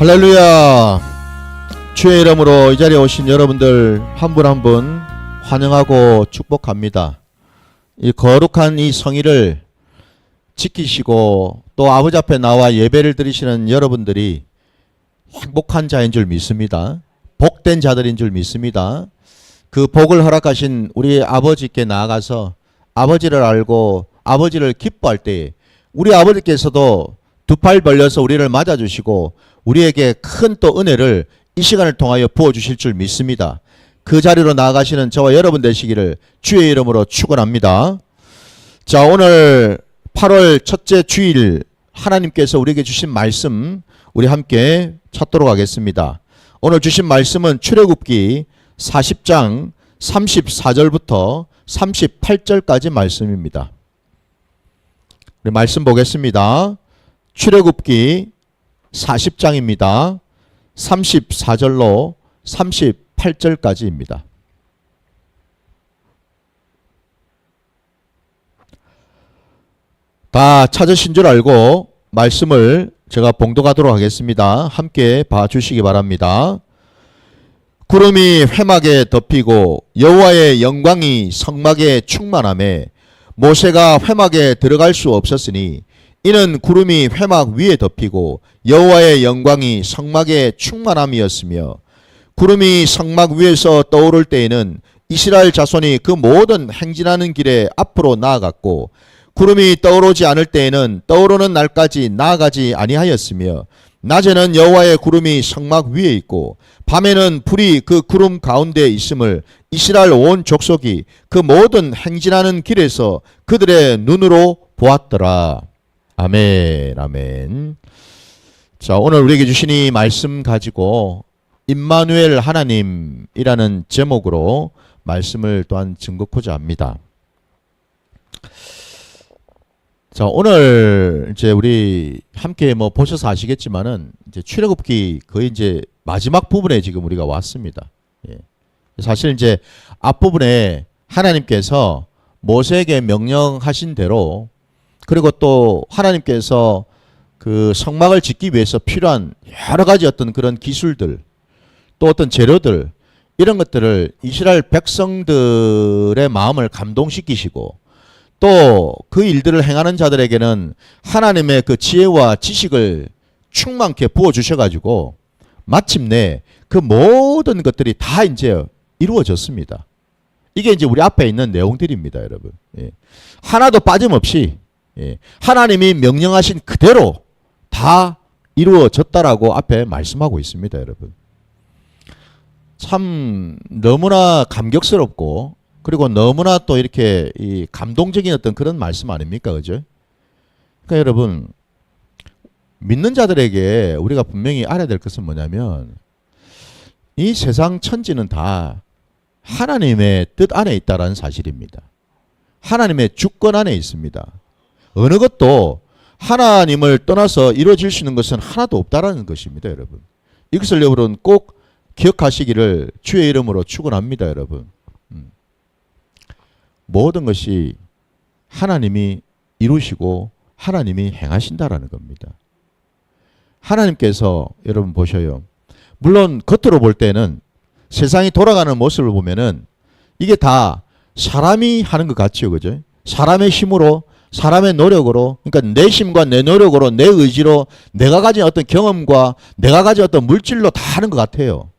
할렐루야. 주의 이름으로 이 자리에 오신 여러분들 한 분 한 분 환영하고 축복합니다. 이 거룩한 이 성의를 지키시고 또 아버지 앞에 나와 예배를 드리시는 여러분들이 행복한 자인 줄 믿습니다. 복된 자들인 줄 믿습니다. 그 복을 허락하신 우리 아버지께 나아가서 아버지를 알고 아버지를 기뻐할 때 우리 아버지께서도 두 팔 벌려서 우리를 맞아주시고 우리에게 큰 또 은혜를 이 시간을 통하여 부어주실 줄 믿습니다. 그 자리로 나아가시는 저와 여러분 되시기를 주의 이름으로 축원합니다. 자, 오늘 8월 첫째 주일 하나님께서 우리에게 주신 말씀 우리 함께 찾도록 하겠습니다. 오늘 주신 말씀은 출애굽기 40장 34절부터 38절까지 말씀입니다. 우리 말씀 보겠습니다. 출애굽기 40장입니다. 34절로 38절까지입니다. 다 찾으신 줄 알고 말씀을 제가 봉독하도록 하겠습니다. 함께 봐주시기 바랍니다. 구름이 회막에 덮이고 여호와의 영광이 성막에 충만하매 모세가 회막에 들어갈 수 없었으니 이는 구름이 회막 위에 덮이고 여호와의 영광이 성막에 충만함이었으며 구름이 성막 위에서 떠오를 때에는 이스라엘 자손이 그 모든 행진하는 길에 앞으로 나아갔고 구름이 떠오르지 않을 때에는 떠오르는 날까지 나아가지 아니하였으며 낮에는 여호와의 구름이 성막 위에 있고 밤에는 불이 그 구름 가운데 있음을 이스라엘 온 족속이 그 모든 행진하는 길에서 그들의 눈으로 보았더라. 아멘, 아멘. 자, 오늘 우리에게 주신 이 말씀 가지고 임마누엘 하나님이라는 제목으로 말씀을 또한 증거코자 합니다. 자, 오늘 이제 우리 함께 보셔서 아시겠지만은 이제 출애굽기 거의 이제 마지막 부분에 지금 우리가 왔습니다. 예. 사실 이제 앞부분에 하나님께서 모세에게 명령하신 대로 그리고 또 하나님께서 그 성막을 짓기 위해서 필요한 여러 가지 어떤 그런 기술들 또 어떤 재료들 이런 것들을 이스라엘 백성들의 마음을 감동시키시고 또 그 일들을 행하는 자들에게는 하나님의 그 지혜와 지식을 충만케 부어주셔가지고 마침내 그 모든 것들이 다 이제 이루어졌습니다. 이게 이제 우리 앞에 있는 내용들입니다, 여러분. 예. 하나도 빠짐없이 예. 하나님이 명령하신 그대로 다 이루어졌다라고 앞에 말씀하고 있습니다, 여러분. 참 너무나 감격스럽고 그리고 너무나 또 이렇게 이 감동적인 어떤 그런 말씀 아닙니까, 그죠? 그러니까 여러분 믿는 자들에게 우리가 분명히 알아야 될 것은 뭐냐면 이 세상 천지는 다 하나님의 뜻 안에 있다라는 사실입니다. 하나님의 주권 안에 있습니다. 어느 것도 하나님을 떠나서 이루어질 수 있는 것은 하나도 없다라는 것입니다, 여러분. 이것을 여러분 꼭 기억하시기를 주의 이름으로 축원합니다, 여러분. 모든 것이 하나님이 이루시고 하나님이 행하신다라는 겁니다. 하나님께서 여러분 보셔요. 물론 겉으로 볼 때는 세상이 돌아가는 모습을 보면은 이게 다 사람이 하는 것 같죠, 그죠? 사람의 힘으로 사람의 노력으로 그러니까 내 힘과 내 노력으로 내 의지로 내가 가진 어떤 경험과 내가 가진 어떤 물질로 다 하는 것 같아요.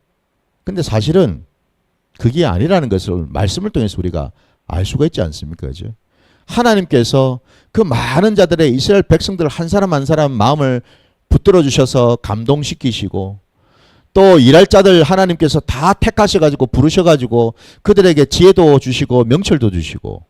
근데 사실은 그게 아니라는 것을 말씀을 통해서 우리가 알 수가 있지 않습니까? 그죠? 하나님께서 그 많은 자들의 이스라엘 백성들 한 사람 한 사람 마음을 붙들어 주셔서 감동시키시고 또 일할 자들 하나님께서 다 택하셔가지고 부르셔가지고 그들에게 지혜도 주시고 명철도 주시고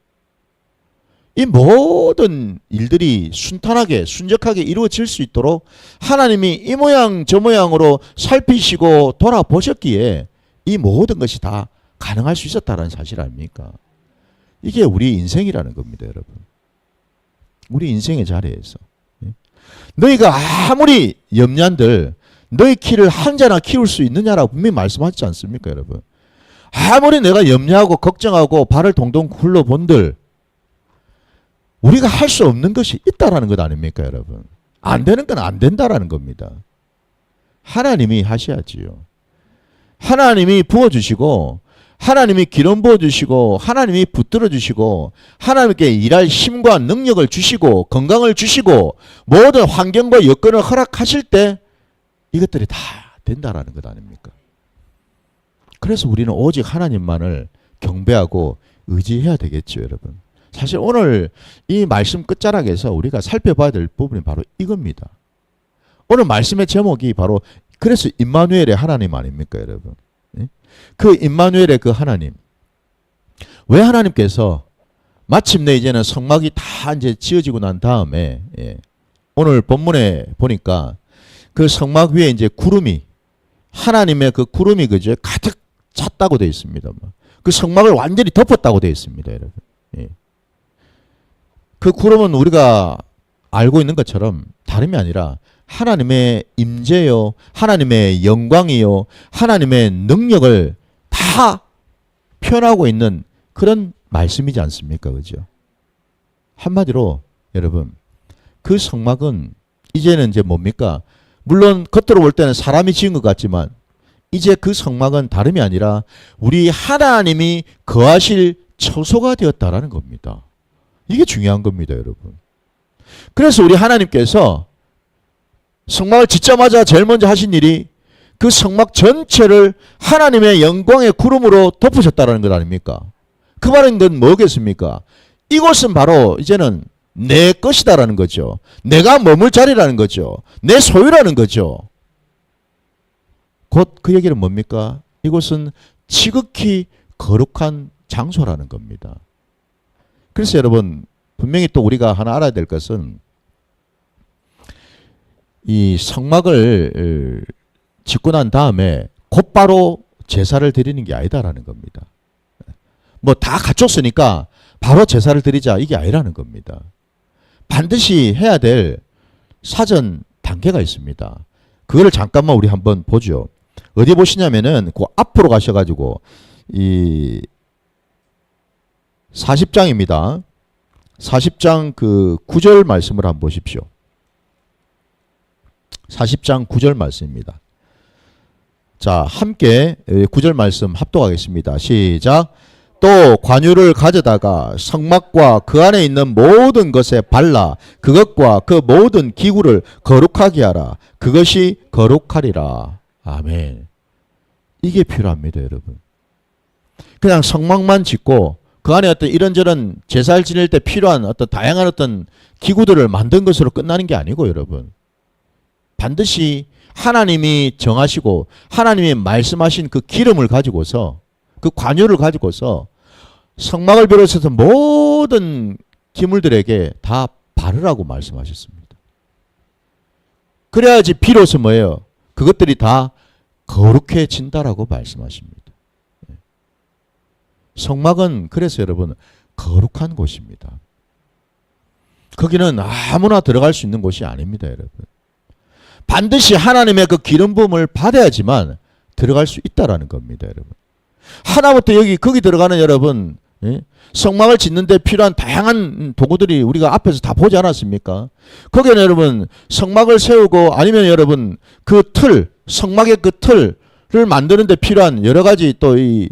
이 모든 일들이 순탄하게 순적하게 이루어질 수 있도록 하나님이 이 모양 저 모양으로 살피시고 돌아보셨기에 이 모든 것이 다 가능할 수 있었다는 사실 아닙니까? 이게 우리 인생이라는 겁니다, 여러분. 우리 인생의 자리에서 너희가 아무리 염려한들 너희 키를 한 자나 키울 수 있느냐라고 분명히 말씀하지 않습니까, 여러분? 아무리 내가 염려하고 걱정하고 발을 동동 굴러본들 우리가 할 수 없는 것이 있다라는 것 아닙니까, 여러분? 안 되는 건 안 된다라는 겁니다. 하나님이 하셔야지요. 하나님이 부어주시고 하나님이 기름 부어주시고 하나님이 붙들어 주시고 하나님께 일할 힘과 능력을 주시고 건강을 주시고 모든 환경과 여건을 허락하실 때 이것들이 다 된다라는 것 아닙니까? 그래서 우리는 오직 하나님만을 경배하고 의지해야 되겠죠, 여러분. 사실 오늘 이 말씀 끝자락에서 우리가 살펴봐야 될 부분이 바로 이겁니다. 오늘 말씀의 제목이 바로 그래서 임마누엘의 하나님 아닙니까, 여러분? 그 임마누엘의 그 하나님. 왜 하나님께서 마침내 이제는 성막이 다 이제 지어지고 난 다음에 오늘 본문에 보니까 그 성막 위에 이제 구름이 하나님의 그 구름이 그죠 가득 찼다고 되어 있습니다. 그 성막을 완전히 덮었다고 되어 있습니다, 여러분. 그 구름은 우리가 알고 있는 것처럼 다름이 아니라 하나님의 임재요, 하나님의 영광이요, 하나님의 능력을 다 표현하고 있는 그런 말씀이지 않습니까? 그죠? 한마디로 여러분, 그 성막은 이제는 이제 뭡니까? 물론 겉으로 볼 때는 사람이 지은 것 같지만 이제 그 성막은 다름이 아니라 우리 하나님이 거하실 처소가 되었다라는 겁니다. 이게 중요한 겁니다, 여러분. 그래서 우리 하나님께서 성막을 짓자마자 제일 먼저 하신 일이 그 성막 전체를 하나님의 영광의 구름으로 덮으셨다는 것 아닙니까? 그 말은 건 뭐겠습니까? 이곳은 바로 이제는 내 것이다라는 거죠. 내가 머물 자리라는 거죠. 내 소유라는 거죠. 곧 그 얘기는 뭡니까? 이곳은 지극히 거룩한 장소라는 겁니다. 그래서 여러분 분명히 또 우리가 하나 알아야 될 것은 이 성막을 짓고 난 다음에 곧바로 제사를 드리는 게 아니다라는 겁니다. 뭐 다 갖췄으니까 바로 제사를 드리자 이게 아니라는 겁니다. 반드시 해야 될 사전 단계가 있습니다. 그거를 잠깐만 우리 한번 보죠. 어디 보시냐면은 그 앞으로 가셔가지고 이 40장입니다. 40장 그 9절 말씀을 한번 보십시오. 40장 9절 말씀입니다. 자, 함께 9절 말씀 합독하겠습니다. 시작. 또 관유를 가져다가 성막과 그 안에 있는 모든 것에 발라 그것과 그 모든 기구를 거룩하게 하라. 그것이 거룩하리라. 아멘. 이게 필요합니다, 여러분. 그냥 성막만 짓고 그 안에 어떤 이런저런 제사를 지낼 때 필요한 어떤 다양한 어떤 기구들을 만든 것으로 끝나는 게 아니고 여러분. 반드시 하나님이 정하시고 하나님이 말씀하신 그 기름을 가지고서 그 관유를 가지고서 성막을 비롯해서 모든 기물들에게 다 바르라고 말씀하셨습니다. 그래야지 비로소 뭐예요? 그것들이 다 거룩해진다라고 말씀하십니다. 성막은 그래서 여러분 거룩한 곳입니다. 거기는 아무나 들어갈 수 있는 곳이 아닙니다, 여러분. 반드시 하나님의 그 기름 부음을 받아야지만 들어갈 수 있다라는 겁니다, 여러분. 하나부터 거기 들어가는 여러분, 성막을 짓는데 필요한 다양한 도구들이 우리가 앞에서 다 보지 않았습니까? 거기는 여러분 성막을 세우고 아니면 여러분 그 틀, 성막의 그 틀을 만드는데 필요한 여러 가지 또 이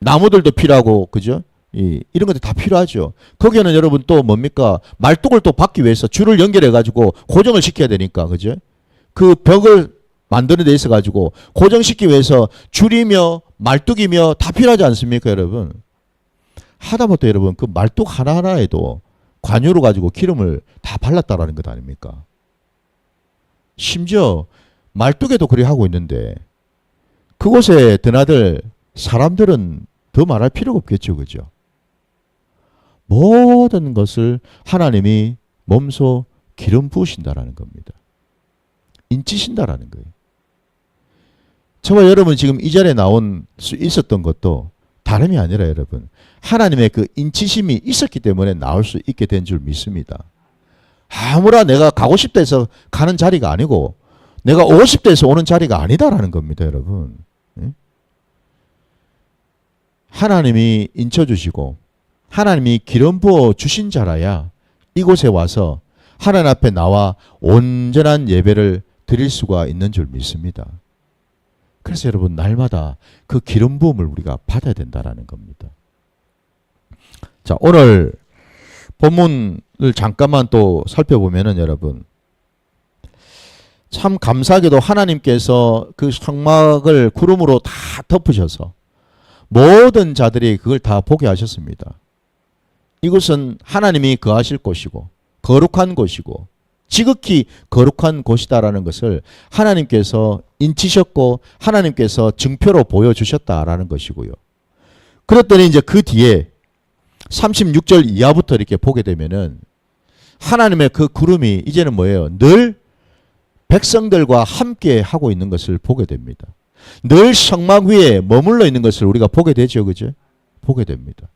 나무들도 필요하고 그죠? 이런 것들 다 필요하죠. 거기에는 여러분 또 뭡니까? 말뚝을 또 받기 위해서 줄을 연결해 가지고 고정을 시켜야 되니까 그죠? 그 벽을 만드는 데 있어 가지고 고정시키기 위해서 줄이며 말뚝이며 다 필요하지 않습니까, 여러분? 하다못해 여러분 그 말뚝 하나하나에도 관유로 가지고 기름을 다 발랐다라는 것 아닙니까? 심지어 말뚝에도 그리 하고 있는데 그곳에 드나들 사람들은 더 말할 필요가 없겠죠, 그죠? 모든 것을 하나님이 몸소 기름 부으신다라는 겁니다. 인치신다라는 거예요. 저와 여러분 지금 이 자리에 나온 수 있었던 것도 다름이 아니라 여러분 하나님의 그 인치심이 있었기 때문에 나올 수 있게 된 줄 믿습니다. 아무나 내가 가고 싶다 해서 가는 자리가 아니고 내가 오고 싶다 해서 오는 자리가 아니다라는 겁니다, 여러분. 하나님이 인쳐주시고 하나님이 기름 부어 주신 자라야 이곳에 와서 하나님 앞에 나와 온전한 예배를 드릴 수가 있는 줄 믿습니다. 그래서 여러분 날마다 그 기름 부음을 우리가 받아야 된다라는 겁니다. 자, 오늘 본문을 잠깐만 또 살펴보면은 여러분 참 감사하게도 하나님께서 그 성막을 구름으로 다 덮으셔서 모든 자들이 그걸 다 보게 하셨습니다. 이곳은 하나님이 거하실 곳이고 거룩한 곳이고 지극히 거룩한 곳이다라는 것을 하나님께서 인치셨고 하나님께서 증표로 보여주셨다라는 것이고요. 그랬더니 이제 그 뒤에 36절 이하부터 이렇게 보게 되면은 하나님의 그 구름이 이제는 뭐예요? 늘 백성들과 함께 하고 있는 것을 보게 됩니다. 늘 성막 위에 머물러 있는 것을 우리가 보게 되죠. 그죠? 보게 됩니다.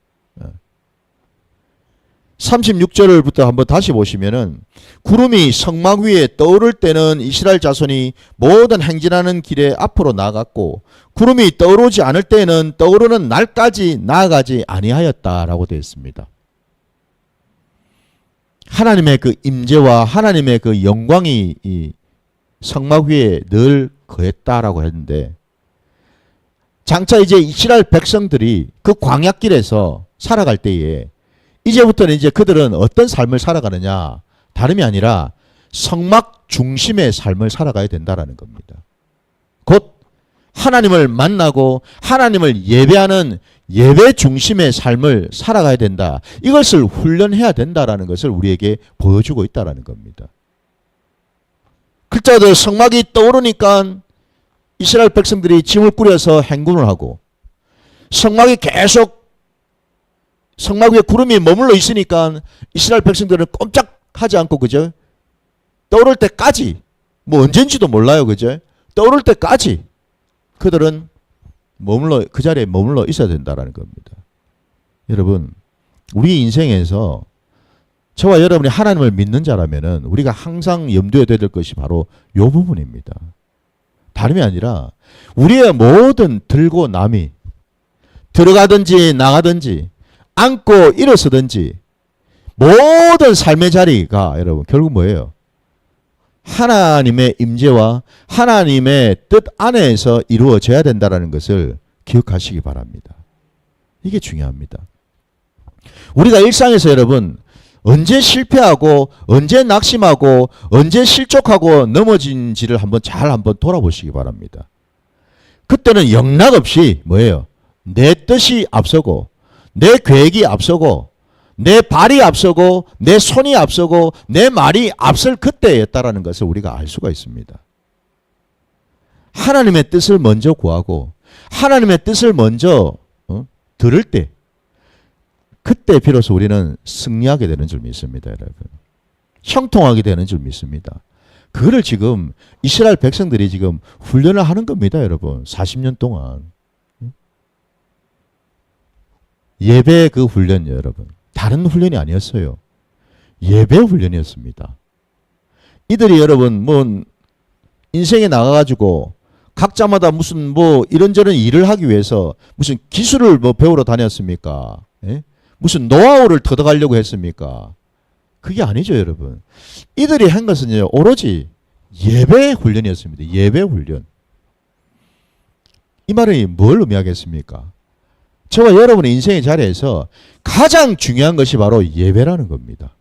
36절부터 한번 다시 보시면은 구름이 성막 위에 떠오를 때는 이스라엘 자손이 모든 행진하는 길에 앞으로 나아갔고 구름이 떠오르지 않을 때는 떠오르는 날까지 나아가지 아니하였다라고 되어 있습니다. 하나님의 그 임재와 하나님의 그 영광이 이 성막 위에 늘 거했다라고 했는데 장차 이제 이스라엘 백성들이 그 광야길에서 살아갈 때에 이제부터는 이제 그들은 어떤 삶을 살아가느냐 다름이 아니라 성막 중심의 삶을 살아가야 된다라는 겁니다. 곧 하나님을 만나고 하나님을 예배하는 예배 중심의 삶을 살아가야 된다. 이것을 훈련해야 된다라는 것을 우리에게 보여주고 있다라는 겁니다. 글자들 성막이 떠오르니까 이스라엘 백성들이 짐을 꾸려서 행군을 하고 성막이 계속 성막 위에 구름이 머물러 있으니까 이스라엘 백성들은 꼼짝하지 않고 그죠? 떠오를 때까지 뭐 언젠지도 몰라요. 그죠? 떠오를 때까지 그들은 그 자리에 머물러 있어야 된다는 겁니다. 여러분 우리 인생에서 저와 여러분이 하나님을 믿는 자라면은 우리가 항상 염두에 둬야 될 것이 바로 이 부분입니다. 다름이 아니라 우리의 모든 들고 남이 들어가든지 나가든지 앉고 일어서든지 모든 삶의 자리가 여러분 결국 뭐예요? 하나님의 임재와 하나님의 뜻 안에서 이루어져야 된다는 것을 기억하시기 바랍니다. 이게 중요합니다. 우리가 일상에서 여러분 언제 실패하고 언제 낙심하고 언제 실족하고 넘어진지를 한번 돌아보시기 바랍니다. 그때는 영락없이 뭐예요? 내 뜻이 앞서고 내 계획이 앞서고 내 발이 앞서고 내 손이 앞서고 내 말이 앞설 그때였다라는 것을 우리가 알 수가 있습니다. 하나님의 뜻을 먼저 구하고 하나님의 뜻을 먼저 들을 때 그때 비로소 우리는 승리하게 되는 줄 믿습니다. 여러분. 형통하게 되는 줄 믿습니다. 그거를 지금 이스라엘 백성들이 지금 훈련을 하는 겁니다. 여러분. 40년 동안. 예배 그 훈련 여러분. 다른 훈련이 아니었어요. 예배 훈련이었습니다. 이들이 여러분 뭐 인생에 나가가지고 각자마다 무슨 뭐 이런저런 일을 하기 위해서 무슨 기술을 뭐 배우러 다녔습니까? 예? 무슨 노하우를 터득하려고 했습니까? 그게 아니죠, 여러분. 이들이 한 것은요, 오로지 예배 훈련이었습니다. 예배 훈련. 이 말이 뭘 의미하겠습니까? 저와 여러분의 인생의 자리에서 가장 중요한 것이 바로 예배라는 겁니다.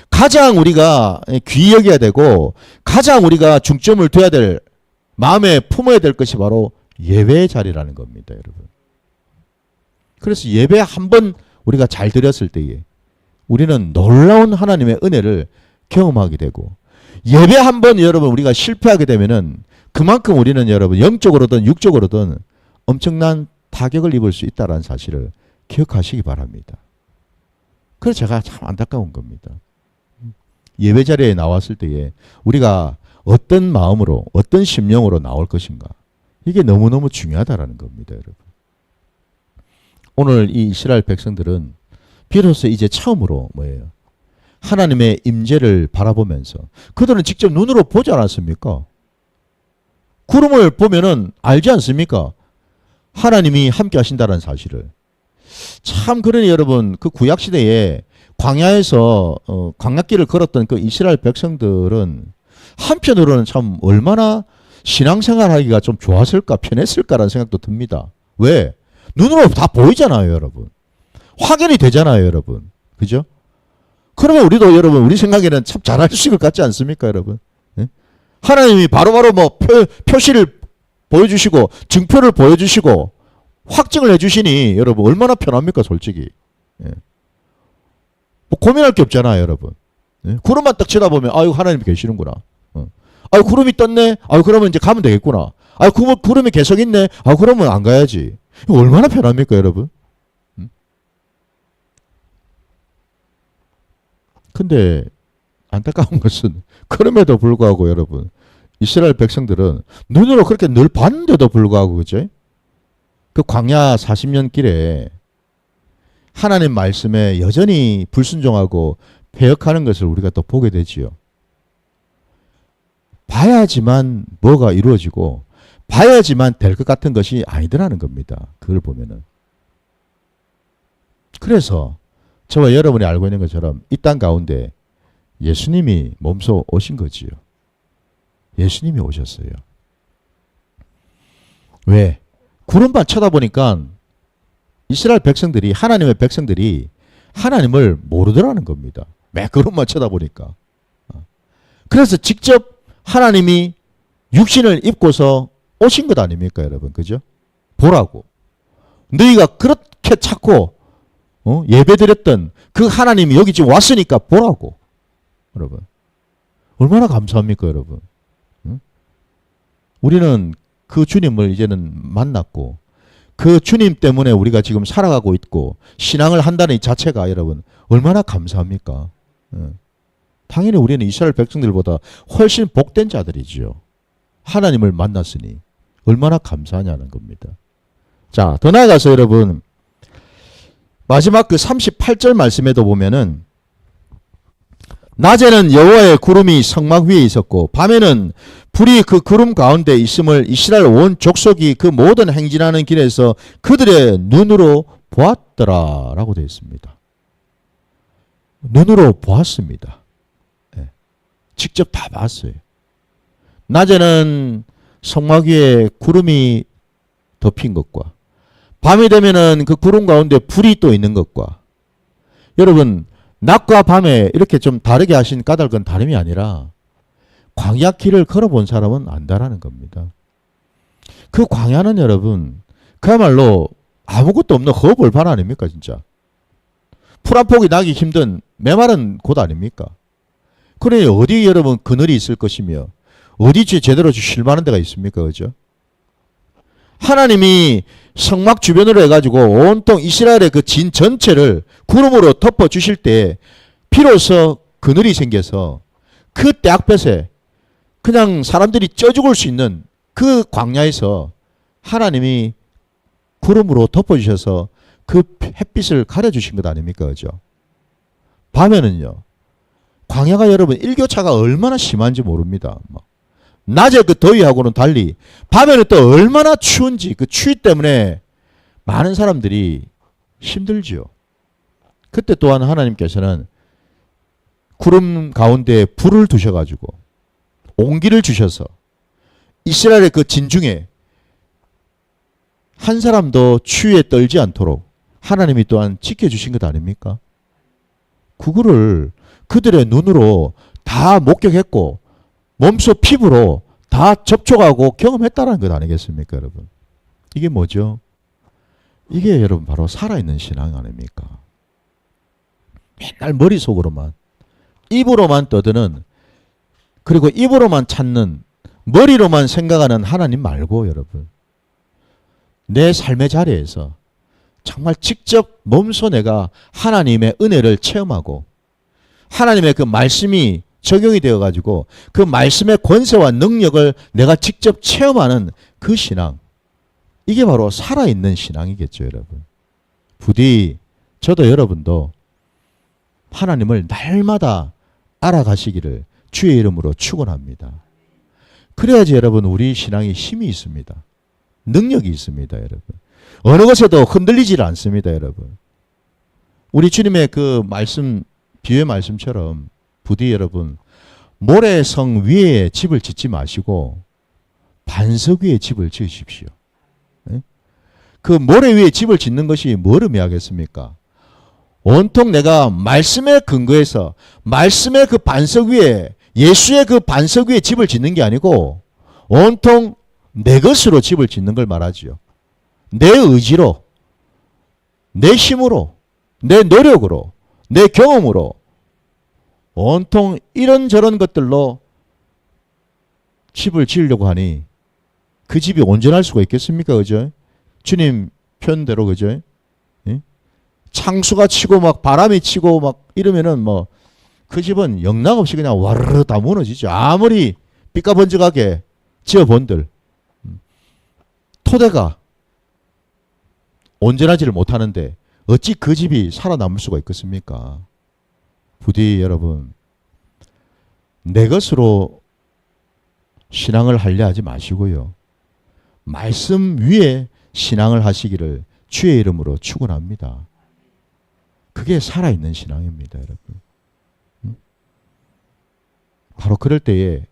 가장 우리가 귀히 여겨야 되고 가장 우리가 중점을 둬야 될 마음에 품어야 될 것이 바로 예배의 자리라는 겁니다, 여러분. 그래서 예배 한번 우리가 잘 드렸을 때에 우리는 놀라운 하나님의 은혜를 경험하게 되고 예배 한번 여러분 우리가 실패하게 되면은 그만큼 우리는 여러분 영적으로든 육적으로든 엄청난 타격을 입을 수 있다는 사실을 기억하시기 바랍니다. 그래서 제가 참 안타까운 겁니다. 예배 자리에 나왔을 때에 우리가 어떤 마음으로 어떤 심령으로 나올 것인가 이게 너무너무 중요하다는 겁니다. 여러분. 오늘 이 이스라엘 백성들은 비로소 이제 처음으로 뭐예요? 하나님의 임재를 바라보면서 그들은 직접 눈으로 보지 않았습니까? 구름을 보면은 알지 않습니까? 하나님이 함께 하신다는 사실을. 참 그러니 여러분 그 구약시대에 광야에서 광야길을 걸었던 그 이스라엘 백성들은 한편으로는 참 얼마나 신앙생활하기가 좀 좋았을까, 편했을까라는 생각도 듭니다. 왜? 눈으로 다 보이잖아요, 여러분. 확인이 되잖아요, 여러분. 그죠? 그러면 우리도 여러분, 우리 생각에는 참 잘할 수 있을 것 같지 않습니까, 여러분? 예? 하나님이 바로바로 뭐 표시를 보여주시고, 증표를 보여주시고, 확증을 해주시니, 여러분, 얼마나 편합니까, 솔직히. 예. 뭐 고민할 게 없잖아요, 여러분. 예? 구름만 딱 쳐다보면, 아유, 하나님 계시는구나. 아유, 구름이 떴네? 아유, 그러면 이제 가면 되겠구나. 아유, 구름이 계속 있네? 아유, 그러면 안 가야지. 이거 얼마나 편합니까, 여러분? 근데 안타까운 것은 그럼에도 불구하고 여러분, 이스라엘 백성들은 눈으로 그렇게 늘 봤는데도 불구하고, 그죠? 그 광야 40년 길에 하나님 말씀에 여전히 불순종하고 배역하는 것을 우리가 또 보게 되지요. 봐야지만 뭐가 이루어지고 봐야지만 될 것 같은 것이 아니더라는 겁니다. 그걸 보면은. 그래서 저와 여러분이 알고 있는 것처럼 이 땅 가운데 예수님이 몸소 오신 거지요. 예수님이 오셨어요. 왜? 구름만 쳐다보니까 이스라엘 백성들이, 하나님의 백성들이 하나님을 모르더라는 겁니다. 매 구름만 쳐다보니까. 그래서 직접 하나님이 육신을 입고서 오신 것 아닙니까, 여러분? 그죠? 보라고. 너희가 그렇게 찾고 예배드렸던 그 하나님이 여기 지금 왔으니까 보라고. 여러분. 얼마나 감사합니까, 여러분? 응? 우리는 그 주님을 이제는 만났고 그 주님 때문에 우리가 지금 살아가고 있고 신앙을 한다는 이 자체가 여러분 얼마나 감사합니까? 응. 당연히 우리는 이스라엘 백성들보다 훨씬 복된 자들이죠. 하나님을 만났으니 얼마나 감사하냐는 겁니다. 자, 더 나아가서 여러분 마지막 그 38절 말씀에도 보면은 낮에는 여호와의 구름이 성막 위에 있었고 밤에는 불이 그 구름 가운데 있음을 이스라엘 온 족속이 그 모든 행진하는 길에서 그들의 눈으로 보았더라 라고 되어 있습니다. 눈으로 보았습니다. 네. 직접 다 봤어요. 낮에는 성막 위에 구름이 덮인 것과 밤이 되면은 그 구름 가운데 불이 또 있는 것과 여러분 낮과 밤에 이렇게 좀 다르게 하신 까닭은 다름이 아니라 광야 길을 걸어본 사람은 안다라는 겁니다. 그 광야는 여러분 그야말로 아무것도 없는 허벌판 아닙니까 진짜. 풀 한 폭이 나기 힘든 메마른 곳 아닙니까. 그러니 어디 여러분 그늘이 있을 것이며 어디 제대로 쉴만한 데가 있습니까. 그죠? 하나님이 성막 주변으로 해가지고 온통 이스라엘의 그 진 전체를 구름으로 덮어주실 때 비로소 그늘이 생겨서 그 떼약볕에 그냥 사람들이 쪄 죽을 수 있는 그 광야에서 하나님이 구름으로 덮어주셔서 그 햇빛을 가려주신 것 아닙니까? 그죠? 밤에는요. 광야가 여러분 일교차가 얼마나 심한지 모릅니다. 낮에 그 더위하고는 달리 밤에는 또 얼마나 추운지 그 추위 때문에 많은 사람들이 힘들지요. 그때 또한 하나님께서는 구름 가운데 불을 두셔가지고 온기를 주셔서 이스라엘의 그 진중에 한 사람도 추위에 떨지 않도록 하나님이 또한 지켜주신 것 아닙니까? 그거를 그들의 눈으로 다 목격했고 몸소 피부로 다 접촉하고 경험했다는 것 아니겠습니까, 여러분? 이게 뭐죠? 이게 여러분 바로 살아있는 신앙 아닙니까? 맨날 머릿속으로만 입으로만 떠드는 그리고 입으로만 찾는 머리로만 생각하는 하나님 말고 여러분 내 삶의 자리에서 정말 직접 몸소 내가 하나님의 은혜를 체험하고 하나님의 그 말씀이 적용이 되어가지고 그 말씀의 권세와 능력을 내가 직접 체험하는 그 신앙 이게 바로 살아있는 신앙이겠죠 여러분. 부디 저도 여러분도 하나님을 날마다 알아가시기를 주의 이름으로 축원합니다. 그래야지 여러분 우리 신앙이 힘이 있습니다. 능력이 있습니다 여러분. 어느 것에도 흔들리질 않습니다 여러분. 우리 주님의 그 말씀 비유의 말씀처럼 부디 여러분 모래성 위에 집을 짓지 마시고 반석 위에 집을 지으십시오. 그 모래 위에 집을 짓는 것이 뭘 의미하겠습니까? 온통 내가 말씀에 근거해서 말씀의 그 반석 위에, 예수의 그 반석 위에 집을 짓는 게 아니고 온통 내 것으로 집을 짓는 걸 말하지요. 내 의지로, 내 힘으로, 내 노력으로, 내 경험으로 온통 이런저런 것들로 집을 지으려고 하니 그 집이 온전할 수가 있겠습니까? 그죠? 주님 표현대로, 그죠? 예? 창수가 치고 막 바람이 치고 막 이러면은 뭐 그 집은 영락없이 그냥 와르르 다 무너지죠. 아무리 삐까번쩍하게 지어본들 토대가 온전하지를 못하는데 어찌 그 집이 살아남을 수가 있겠습니까? 부디 여러분, 내 것으로 신앙을 하려 하지 마시고요. 말씀 위에 신앙을 하시기를 주의 이름으로 축원합니다. 그게 살아있는 신앙입니다, 여러분. 바로 그럴 때에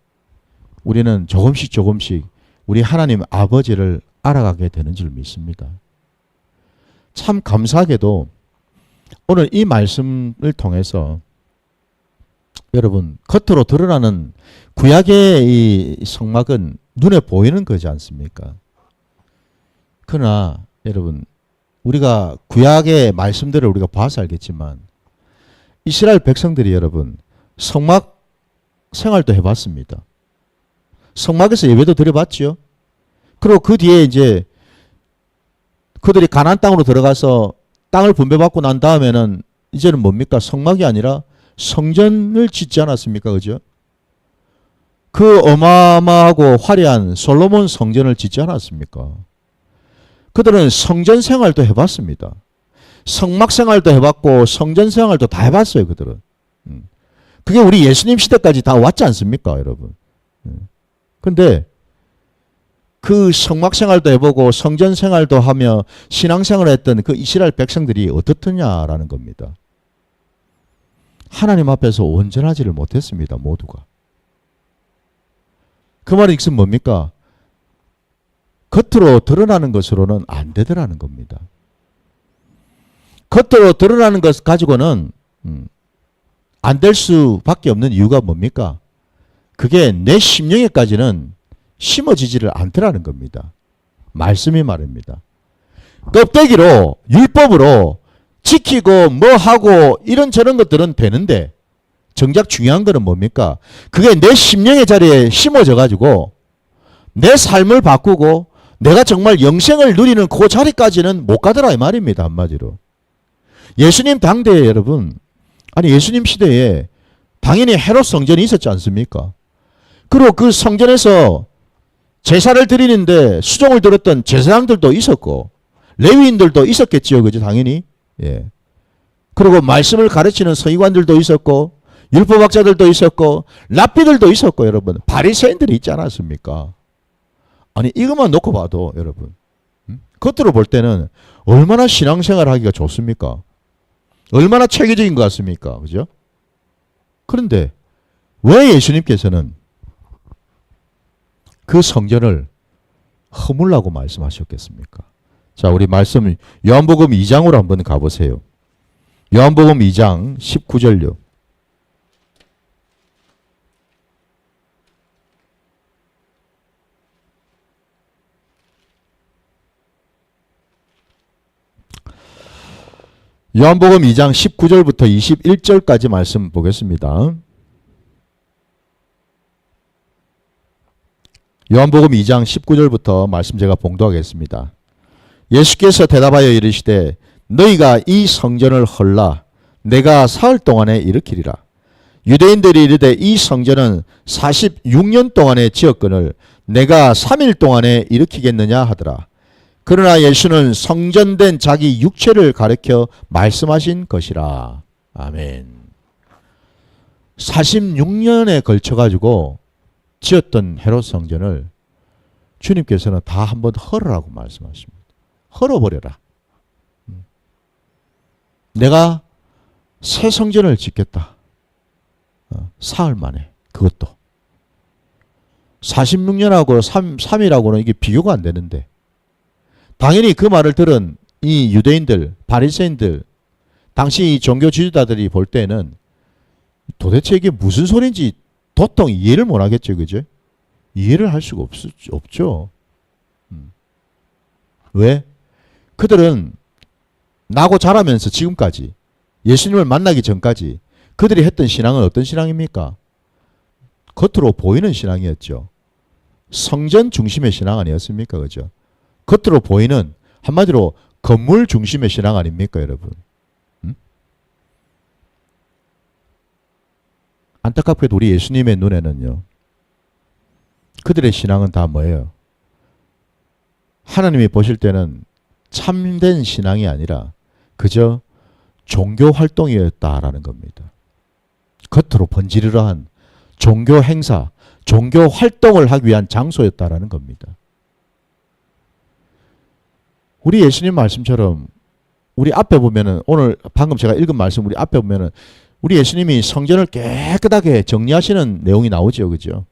우리는 조금씩 우리 하나님 아버지를 알아가게 되는 줄 믿습니다. 참 감사하게도 오늘 이 말씀을 통해서 여러분, 겉으로 드러나는 구약의 이 성막은 눈에 보이는 거지 않습니까? 그러나 여러분, 우리가 구약의 말씀들을 우리가 봐서 알겠지만 이스라엘 백성들이 여러분 성막 생활도 해봤습니다. 성막에서 예배도 드려봤죠. 그리고 그 뒤에 이제 그들이 가나안 땅으로 들어가서 땅을 분배받고 난 다음에는 이제는 뭡니까? 성막이 아니라 성전을 짓지 않았습니까? 그죠? 그 어마어마하고 화려한 솔로몬 성전을 짓지 않았습니까? 그들은 성전 생활도 해봤습니다. 성막 생활도 해봤고 성전 생활도 다 해봤어요. 그들은. 그게 우리 예수님 시대까지 다 왔지 않습니까? 여러분. 근데 그 성막 생활도 해보고 성전 생활도 하며 신앙생활을 했던 그 이스라엘 백성들이 어떻느냐라는 겁니다. 하나님 앞에서 온전하지를 못했습니다. 모두가. 그 말이 있으면 뭡니까? 겉으로 드러나는 것으로는 안 되더라는 겁니다. 겉으로 드러나는 것 가지고는 안 될 수밖에 없는 이유가 뭡니까? 그게 내 심령에까지는 심어지지를 않더라는 겁니다. 말씀이 말입니다. 껍데기로 율법으로 지키고 뭐 하고 이런저런 것들은 되는데 정작 중요한 거는 뭡니까? 그게 내 심령의 자리에 심어져 가지고 내 삶을 바꾸고 내가 정말 영생을 누리는 그 자리까지는 못 가더라 이 말입니다. 한마디로. 예수님 당대에 여러분, 아니 예수님 시대에 당연히 헤롯 성전이 있었지 않습니까? 그리고 그 성전에서 제사를 드리는데 수종을 들었던 제사장들도 있었고 레위인들도 있었겠지요. 그죠? 당연히. 예. 그리고 말씀을 가르치는 서기관들도 있었고 율법학자들도 있었고 랍비들도 있었고 여러분 바리새인들이 있지 않았습니까? 아니 이것만 놓고 봐도 여러분 겉으로 볼 때는 얼마나 신앙생활 하기가 좋습니까? 얼마나 체계적인 것 같습니까? 그죠? 그런데 왜 예수님께서는 그 성전을 허물라고 말씀하셨겠습니까? 자, 우리 말씀 요한복음 2장으로 한번 가보세요. 요한복음 2장 19절요. 요한복음 2장 19절부터 21절까지 말씀 보겠습니다. 요한복음 2장 19절부터 말씀 제가 봉독하겠습니다. 예수께서 대답하여 이르시되 너희가 이 성전을 헐라 내가 사흘 동안에 일으키리라. 유대인들이 이르되 이 성전은 46년 동안에 지었거늘 내가 3일 동안에 일으키겠느냐 하더라. 그러나 예수는 성전된 자기 육체를 가리켜 말씀하신 것이라. 아멘. 46년에 걸쳐가지고 지었던 헤롯 성전을 주님께서는 다 한번 헐으라고 말씀하십니다. 헐어버려라. 내가 새 성전을 짓겠다. 사흘 만에. 그것도. 46년하고 3일하고는 이게 비교가 안 되는데. 당연히 그 말을 들은 이 유대인들, 바리새인들, 당시 이 종교 지도자들이 볼 때는 도대체 이게 무슨 소리인지 도통 이해를 못 하겠죠. 그죠? 이해를 할 수가 없죠. 왜? 그들은 나고 자라면서 지금까지 예수님을 만나기 전까지 그들이 했던 신앙은 어떤 신앙입니까? 겉으로 보이는 신앙이었죠. 성전 중심의 신앙 아니었습니까? 그죠? 겉으로 보이는 한마디로 건물 중심의 신앙 아닙니까, 여러분? 안타깝게도 우리 예수님의 눈에는요, 그들의 신앙은 다 뭐예요? 하나님이 보실 때는 참된 신앙이 아니라 그저 종교 활동이었다라는 겁니다. 겉으로 번지르르한 종교 행사, 종교 활동을 하기 위한 장소였다라는 겁니다. 우리 예수님 말씀처럼 우리 앞에 보면은 오늘 방금 제가 읽은 말씀 우리 앞에 보면은 우리 예수님이 성전을 깨끗하게 정리하시는 내용이 나오죠. 그죠?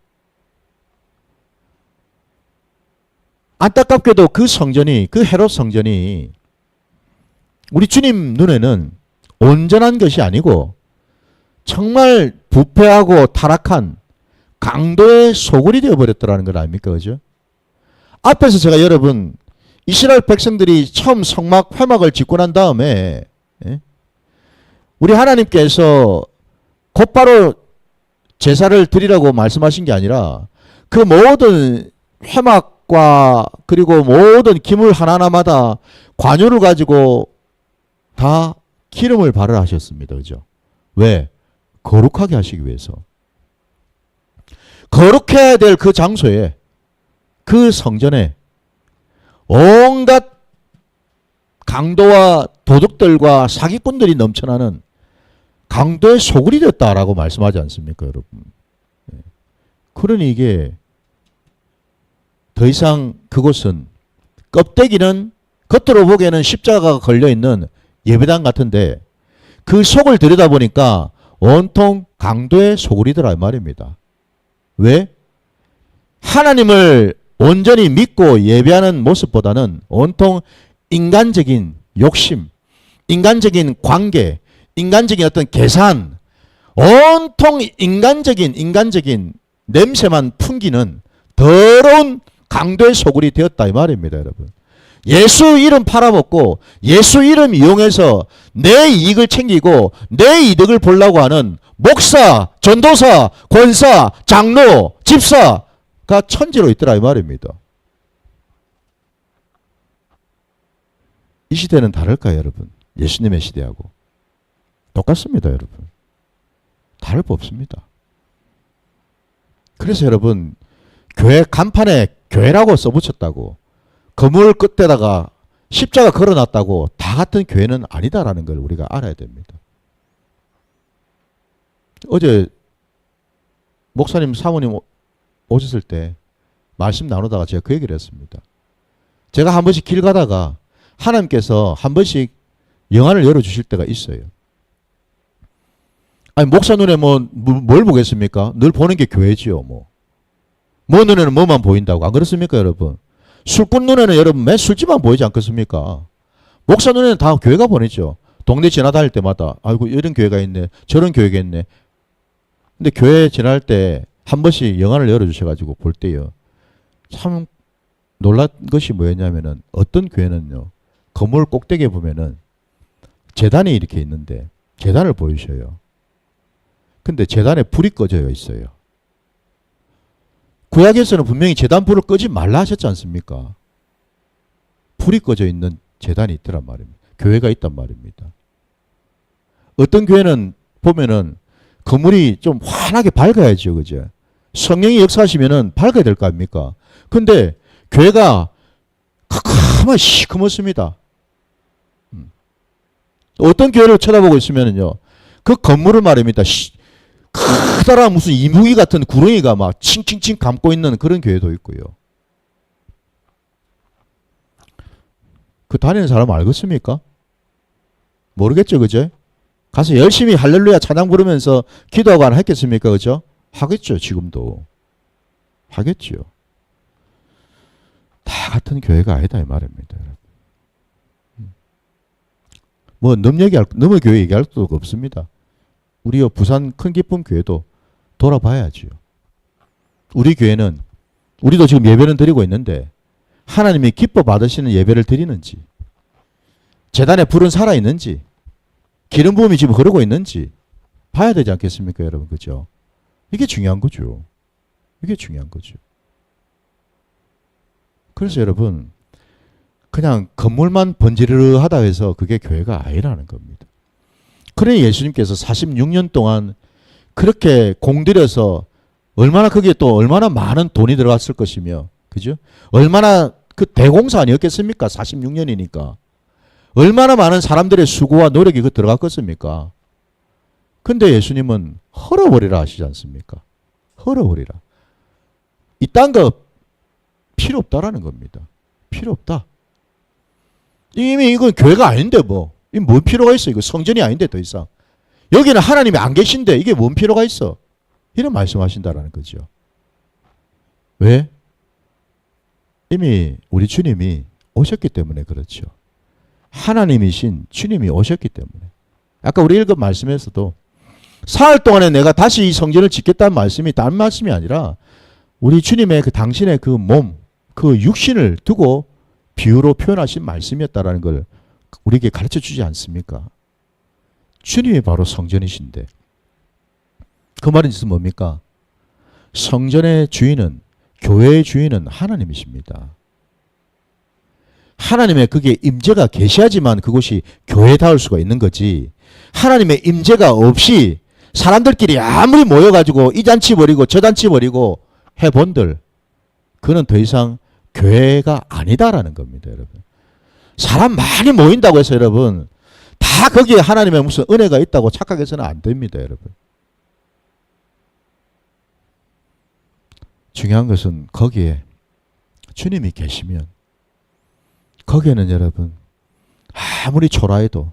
안타깝게도 그 성전이, 그 헤롯 성전이 우리 주님 눈에는 온전한 것이 아니고 정말 부패하고 타락한 강도의 소굴이 되어버렸더라는 걸 아닙니까? 그죠? 앞에서 제가 여러분 이스라엘 백성들이 처음 성막 회막을 짓고 난 다음에 우리 하나님께서 곧바로 제사를 드리라고 말씀하신 게 아니라 그 모든 회막과 그리고 모든 기물 하나하나마다 관유를 가지고 다 기름을 발효하셨습니다. 그죠? 왜? 거룩하게 하시기 위해서. 거룩해야 될 그 장소에, 그 성전에 온갖 강도와 도둑들과 사기꾼들이 넘쳐나는 강도의 소굴이 됐다라고 말씀하지 않습니까, 여러분? 그러니 이게 더 이상 그곳은 껍데기는 겉으로 보기에는 십자가가 걸려있는 예배당 같은데 그 속을 들여다보니까 온통 강도의 소굴이더라 말입니다. 왜? 하나님을 온전히 믿고 예배하는 모습보다는 온통 인간적인 욕심, 인간적인 관계, 인간적인 어떤 계산, 온통 인간적인 냄새만 풍기는 더러운 강도의 소굴이 되었다 이 말입니다, 여러분. 예수 이름 팔아먹고 예수 이름 이용해서 내 이익을 챙기고 내 이득을 보려고 하는 목사, 전도사, 권사, 장로, 집사가 천지로 있더라 이 말입니다. 이 시대는 다를까요, 여러분? 예수님의 시대하고 똑같습니다, 여러분. 다를 바 없습니다. 그래서 여러분 교회 간판에 교회라고 써붙였다고 건물 끝에다가 십자가 걸어놨다고 다 같은 교회는 아니다라는 걸 우리가 알아야 됩니다. 어제 목사님 사모님 오셨을 때 말씀 나누다가 제가 그 얘기를 했습니다. 제가 한 번씩 길 가다가 하나님께서 한 번씩 영안을 열어주실 때가 있어요. 아니 목사 눈에 뭘 보겠습니까? 늘 보는 게 교회지요. 뭐 눈에는 뭐만 보인다고 안 그렇습니까 여러분? 술꾼 눈에는 여러분 맨 술집만 보이지 않겠습니까? 목사 눈에는 다 교회가 보이죠. 동네 지나다닐 때마다 아이고 이런 교회가 있네 저런 교회가 있네. 근데 교회 지날 때 한 번씩 영안을 열어주셔가지고 볼 때요. 참 놀란 것이 뭐였냐면은 어떤 교회는요. 건물 꼭대기에 보면은 제단이 이렇게 있는데 제단을 보이셔요. 근데 제단에 불이 꺼져 있어요. 구약에서는 분명히 제단 불을 끄지 말라 하셨지 않습니까? 불이 꺼져 있는 제단이 있더란 말입니다. 교회가 있단 말입니다. 어떤 교회는 보면은 건물이 좀 환하게 밝아야죠. 그죠? 성령이 역사하시면은 밝아야 될 거 아닙니까? 근데 교회가 캄캄하게 시커멓습니다. 어떤 교회를 쳐다보고 있으면은요. 그 건물을 말입니다. 크다란 무슨 이무기 같은 구렁이가 막 칭칭칭 감고 있는 그런 교회도 있고요. 그 다니는 사람 알겠습니까? 모르겠죠, 그죠? 가서 열심히 할렐루야 찬양 부르면서 기도하고 안 했겠습니까, 그죠? 하겠죠. 지금도. 하겠죠. 다 같은 교회가 아니다 이 말입니다. 뭐 너무 교회 얘기할 수도 없습니다. 우리 부산 큰 기쁨 교회도 돌아봐야죠. 우리 교회는 우리도 지금 예배는 드리고 있는데 하나님이 기뻐 받으시는 예배를 드리는지, 제단에 불은 살아있는지, 기름 부음이 지금 흐르고 있는지 봐야 되지 않겠습니까, 여러분? 그죠? 이게 중요한 거죠. 이게 중요한 거죠. 그래서 여러분, 그냥 건물만 번지르르하다 해서 그게 교회가 아니라는 겁니다. 그러니 예수님께서 46년 동안 그렇게 공들여서 얼마나 그게 또 얼마나 많은 돈이 들어갔을 것이며, 그죠? 얼마나 그 대공사 아니었겠습니까? 46년이니까. 얼마나 많은 사람들의 수고와 노력이 그 들어갔겠습니까? 근데 예수님은 헐어버리라 하시지 않습니까? 헐어버리라. 이딴 거 필요 없다라는 겁니다. 필요 없다. 이미 이건 교회가 아닌데 뭐. 이 뭔 필요가 있어? 이거 성전이 아닌데 더 이상. 여기는 하나님이 안 계신데 이게 뭔 필요가 있어? 이런 말씀하신다라는 거죠. 왜? 이미 우리 주님이 오셨기 때문에 그렇죠. 하나님이신 주님이 오셨기 때문에. 아까 우리 읽은 말씀에서도 사흘 동안에 내가 다시 이 성전을 짓겠다는 말씀이 다른 말씀이 아니라 우리 주님의 그 당신의 그 몸, 그 육신을 두고 비유로 표현하신 말씀이었다라는 걸 우리에게 가르쳐 주지 않습니까? 주님이 바로 성전이신데 그 말은 무슨 뭡니까? 성전의 주인은, 교회의 주인은 하나님이십니다. 하나님의 그게 임재가 계셔야지만 그곳이 교회다울 수가 있는 거지, 하나님의 임재가 없이 사람들끼리 아무리 모여가지고 이 잔치 벌이고 저 잔치 벌이고 해본들 그는 더 이상 교회가 아니다라는 겁니다, 여러분. 사람 많이 모인다고 해서 여러분 다 거기에 하나님의 무슨 은혜가 있다고 착각해서는 안 됩니다, 여러분. 중요한 것은 거기에 주님이 계시면 거기에는 여러분 아무리 초라해도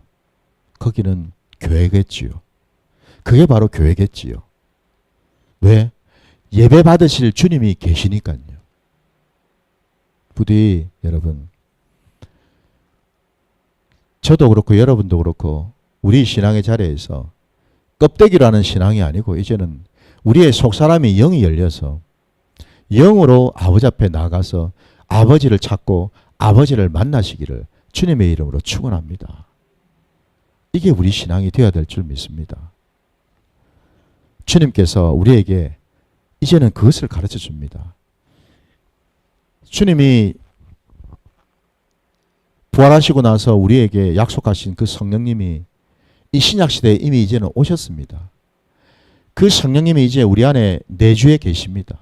거기는 교회겠지요. 그게 바로 교회겠지요. 왜? 예배 받으실 주님이 계시니까요. 부디 여러분, 저도 그렇고 여러분도 그렇고 우리 신앙의 자리에서 껍데기라는 신앙이 아니고 이제는 우리의 속사람이 영이 열려서 영으로 아버지 앞에 나가서 아버지를 찾고 아버지를 만나시기를 주님의 이름으로 축원합니다. 이게 우리 신앙이 되어야 될 줄 믿습니다. 주님께서 우리에게 이제는 그것을 가르쳐 줍니다. 주님이 부활하시고 나서 우리에게 약속하신 그 성령님이 이 신약시대에 이미 이제는 오셨습니다. 그 성령님이 이제 우리 안에 내주에 계십니다.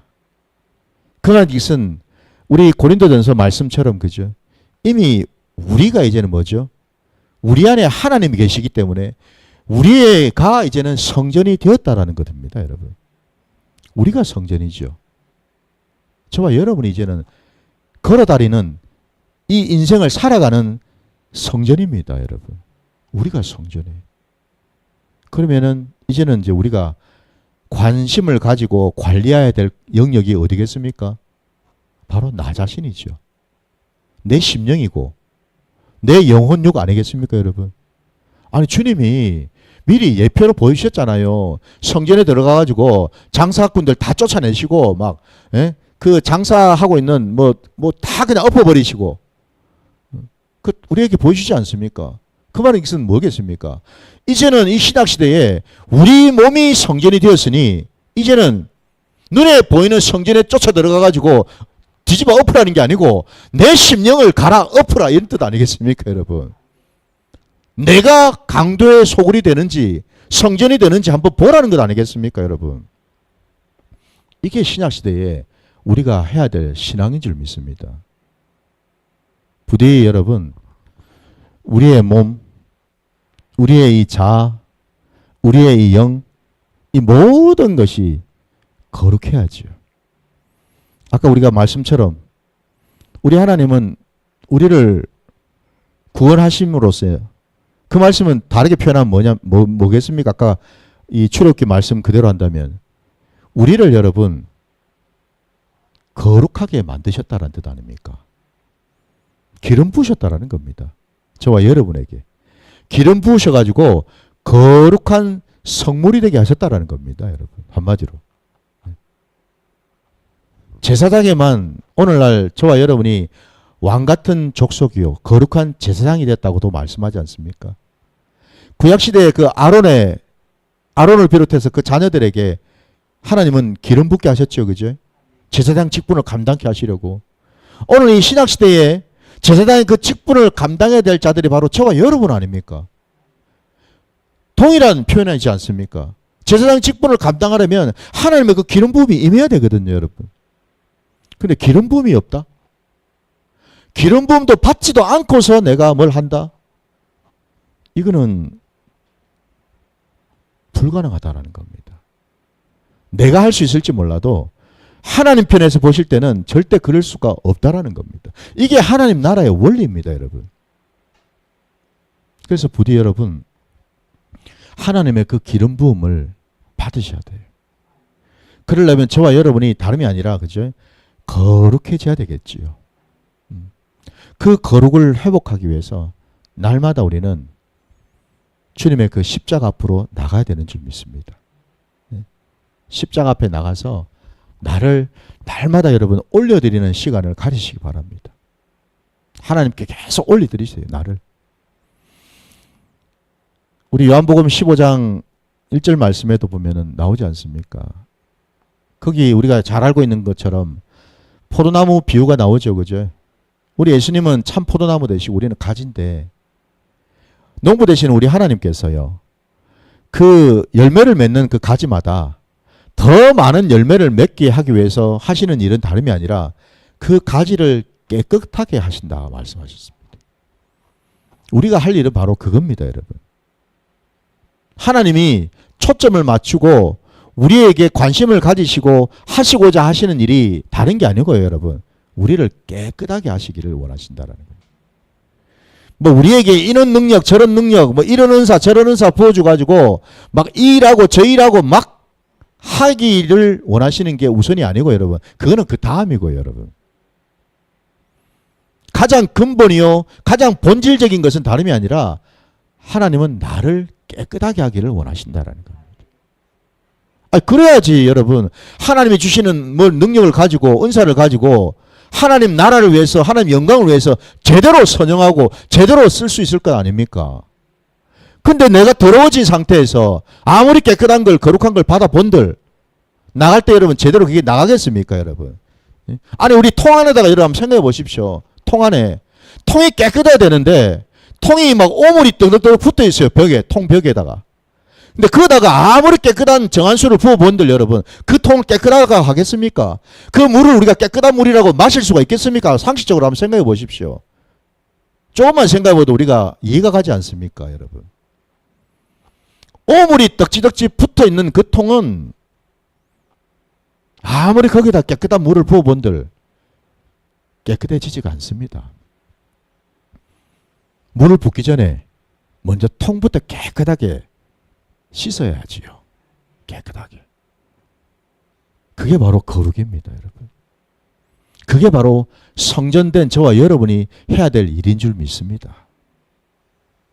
그 말은 우리 고린도전서 말씀처럼 그죠? 이미 우리가 이제는 뭐죠? 우리 안에 하나님이 계시기 때문에 우리가 이제는 성전이 되었다라는 것입니다, 여러분. 우리가 성전이죠. 저와 여러분이 이제는 걸어다니는 이 인생을 살아가는 성전입니다, 여러분. 우리가 성전이에요. 그러면은 이제는 이제 우리가 관심을 가지고 관리해야 될 영역이 어디겠습니까? 바로 나 자신이죠. 내 심령이고 내 영혼욕 아니겠습니까, 여러분? 아니 주님이 미리 예표로 보여주셨잖아요. 성전에 들어가가지고 장사꾼들 다 쫓아내시고 막 그 장사하고 있는 뭐 다 그냥 엎어버리시고 그 우리에게 보여주지 않습니까? 그 말은 이것은 뭐겠습니까? 이제는 이 신약시대에 우리 몸이 성전이 되었으니 이제는 눈에 보이는 성전에 쫓아 들어가가지고 뒤집어 엎으라는 게 아니고 내 심령을 갈아 엎으라 이런 뜻 아니겠습니까, 여러분? 내가 강도의 소굴이 되는지 성전이 되는지 한번 보라는 것 아니겠습니까, 여러분? 이게 신약시대에 우리가 해야 될 신앙인 줄 믿습니다. 부디 여러분, 우리의 몸, 우리의 이 자, 우리의 이 영, 이 모든 것이 거룩해야죠. 아까 우리가 말씀처럼 우리 하나님은 우리를 구원하심으로써 그 말씀은 다르게 표현하면 뭐겠습니까? 아까 이 출애굽기 말씀 그대로 한다면 우리를 여러분 거룩하게 만드셨다는 뜻 아닙니까? 기름 부으셨다라는 겁니다. 저와 여러분에게 기름 부으셔가지고 거룩한 성물이 되게 하셨다라는 겁니다. 여러분 한마디로 제사장에만 오늘날 저와 여러분이 왕같은 족속이요 거룩한 제사장이 됐다고도 말씀하지 않습니까? 구약시대에 그 아론을 비롯해서 그 자녀들에게 하나님은 기름 붓게 하셨죠. 그죠? 제사장 직분을 감당케 하시려고. 오늘 이 신약시대에 제사장의 그 직분을 감당해야 될 자들이 바로 저와 여러분 아닙니까? 동일한 표현이지 않습니까? 제사장 직분을 감당하려면 하나님의 그 기름 부음이 임해야 되거든요. 여러분. 근데 기름 부음이 없다? 기름 부음도 받지도 않고서 내가 뭘 한다? 이거는 불가능하다라는 겁니다. 내가 할 수 있을지 몰라도 하나님 편에서 보실 때는 절대 그럴 수가 없다라는 겁니다. 이게 하나님 나라의 원리입니다, 여러분. 그래서 부디 여러분 하나님의 그 기름 부음을 받으셔야 돼요. 그러려면 저와 여러분이 다름이 아니라 그죠? 거룩해져야 되겠지요. 그 거룩을 회복하기 위해서 날마다 우리는 주님의 그 십자가 앞으로 나가야 되는 줄 믿습니다. 십자가 앞에 나가서 나를 날마다 여러분 올려드리는 시간을 가지시기 바랍니다. 하나님께 계속 올려드리세요. 나를. 우리 요한복음 15장 1절 말씀에도 보면은 나오지 않습니까? 거기 우리가 잘 알고 있는 것처럼 포도나무 비유가 나오죠. 그죠? 우리 예수님은 참 포도나무 되시고 우리는 가지인데 농부 되시는 우리 하나님께서요. 그 열매를 맺는 그 가지마다 더 많은 열매를 맺게 하기 위해서 하시는 일은 다름이 아니라 그 가지를 깨끗하게 하신다 말씀하셨습니다. 우리가 할 일은 바로 그겁니다, 여러분. 하나님이 초점을 맞추고 우리에게 관심을 가지시고 하시고자 하시는 일이 다른 게 아니고요, 여러분. 우리를 깨끗하게 하시기를 원하신다라는 거예요. 뭐 우리에게 이런 능력 저런 능력 뭐 이런 은사 저런 은사 부어줘가지고 막 이 일하고 저 일하고 막 하기를 원하시는 게 우선이 아니고 여러분. 그거는 그 다음이고요, 여러분. 가장 근본이요 가장 본질적인 것은 다름이 아니라 하나님은 나를 깨끗하게 하기를 원하신다라는 겁니다. 그래야지 여러분 하나님이 주시는 뭐 능력을 가지고 은사를 가지고 하나님 나라를 위해서 하나님 영광을 위해서 제대로 선용하고 제대로 쓸 수 있을 것 아닙니까? 근데 내가 더러워진 상태에서 아무리 깨끗한 걸 거룩한 걸 받아본들 나갈 때 여러분 제대로 그게 나가겠습니까 여러분? 아니 우리 통 안에다가 여러분 한번 생각해 보십시오. 통 안에 통이 깨끗해야 되는데 통이 막 오물이 떡떡떡 붙어 있어요. 벽에 통 벽에다가. 근데 그거다가 아무리 깨끗한 정한수를 부어본들 여러분 그 통을 깨끗하게 하겠습니까? 그 물을 우리가 깨끗한 물이라고 마실 수가 있겠습니까? 상식적으로 한번 생각해 보십시오. 조금만 생각해봐도 우리가 이해가 가지 않습니까 여러분? 오물이 떡지떡지 붙어있는 그 통은 아무리 거기다 깨끗한 물을 부어본들 깨끗해지지가 않습니다. 물을 붓기 전에 먼저 통부터 깨끗하게 씻어야지요. 깨끗하게. 그게 바로 거룩입니다, 여러분. 그게 바로 성전된 저와 여러분이 해야 될 일인 줄 믿습니다.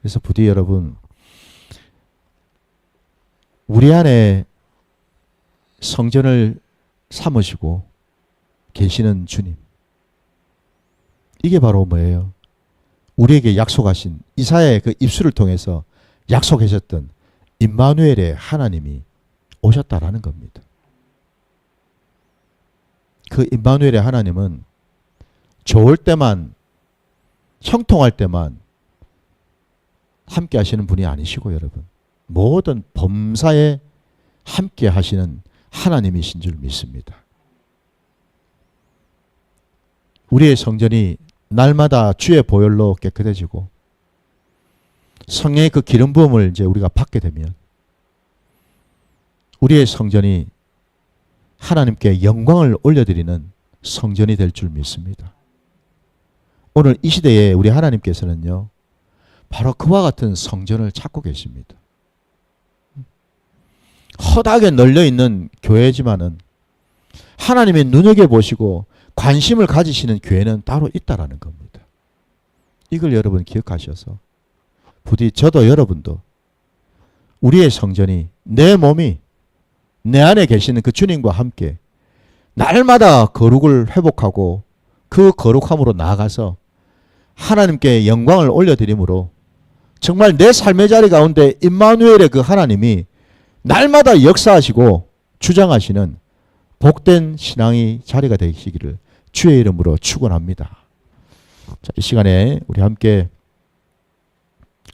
그래서 부디 여러분 우리 안에 성전을 삼으시고 계시는 주님. 이게 바로 뭐예요? 우리에게 약속하신 이사야의 그 입술을 통해서 약속하셨던 임마누엘의 하나님이 오셨다라는 겁니다. 그 임마누엘의 하나님은 좋을 때만 형통할 때만 함께 하시는 분이 아니시고 여러분 모든 범사에 함께 하시는 하나님이신 줄 믿습니다. 우리의 성전이 날마다 주의 보혈로 깨끗해지고 성령의 그 기름 부음을 이제 우리가 받게 되면 우리의 성전이 하나님께 영광을 올려드리는 성전이 될 줄 믿습니다. 오늘 이 시대에 우리 하나님께서는요 바로 그와 같은 성전을 찾고 계십니다. 허다하게 널려 있는 교회지만은 하나님의 눈여겨보시고 관심을 가지시는 교회는 따로 있다라는 겁니다. 이걸 여러분 기억하셔서 부디 저도 여러분도 우리의 성전이 내 몸이 내 안에 계시는 그 주님과 함께 날마다 거룩을 회복하고 그 거룩함으로 나아가서 하나님께 영광을 올려드림으로 정말 내 삶의 자리 가운데 임마누엘의 그 하나님이 날마다 역사하시고 주장하시는 복된 신앙의 자리가 되시기를 주의 이름으로 축원합니다. 자, 이 시간에 우리 함께